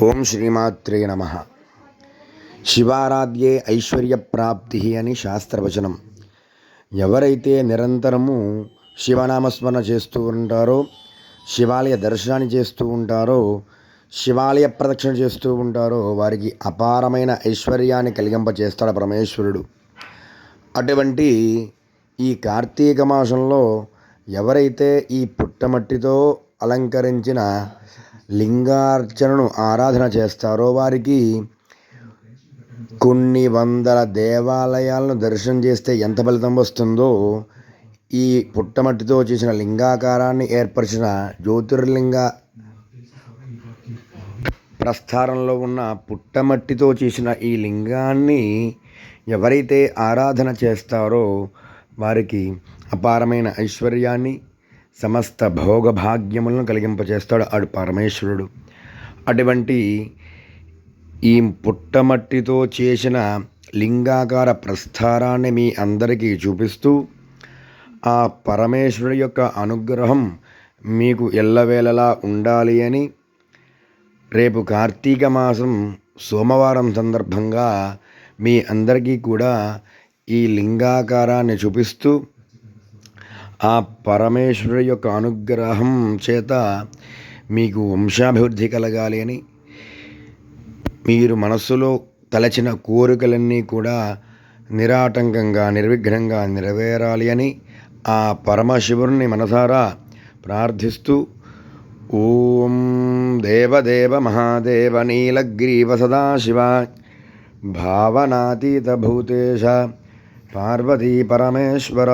ఓం శ్రీమాత్రే నమః. శివారాధ్యే ఐశ్వర్యప్రాప్తి అని శాస్త్రవచనం. ఎవరైతే నిరంతరము శివనామస్మరణ చేస్తూ ఉంటారో, శివాలయ దర్శనాన్ని చేస్తూ ఉంటారో, శివాలయ ప్రదక్షిణ చేస్తూ ఉంటారో వారికి అపారమైన ఐశ్వర్యాన్ని కలిగింపచేస్తాడు పరమేశ్వరుడు. అటువంటి ఈ కార్తీక మాసంలో ఎవరైతే ఈ పుట్టమట్టితో అలంకరించిన లింగార్చనను ఆరాధన చేస్తారో వారికి కొన్ని వందల దేవాలయాలను దర్శనం చేస్తే ఎంత ఫలితం వస్తుందో, ఈ పుట్టమట్టితో చేసిన లింగాకారాన్ని ఏర్పరిచిన జ్యోతిర్లింగ ప్రస్థానంలో ఉన్న పుట్టమట్టితో చేసిన ఈ లింగాన్ని ఎవరైతే ఆరాధన చేస్తారో వారికి అపారమైన ఐశ్వర్యాన్ని, సమస్త భోగభాగ్యములను కలిగింపచేస్తాడు ఆడు పరమేశ్వరుడు. అటువంటి ఈ పుట్టమట్టితో చేసిన లింగాకార ప్రస్థానాన్ని మీ అందరికీ చూపిస్తూ, ఆ పరమేశ్వరుడి యొక్క అనుగ్రహం మీకు ఎల్లవేళలా ఉండాలి అని రేపు కార్తీక మాసం సోమవారం సందర్భంగా మీ అందరికీ కూడా ఈ లింగాకారాన్ని చూపిస్తూ, ఆ పరమేశ్వరుడి యొక్క అనుగ్రహం చేత మీకు వంశాభివృద్ధి కలగాలి అని, మీరు మనస్సులో తలచిన కోరికలన్నీ కూడా నిరాటంకంగా నిర్విఘ్నంగా నెరవేరాలి అని ఆ పరమశివుని మనసారా ప్రార్థిస్తూ, ఓం దేవదేవ మహాదేవ నీలగ్రీవ సదాశివ భావనాతీత భూతేశ పార్వతీ పరమేశ్వర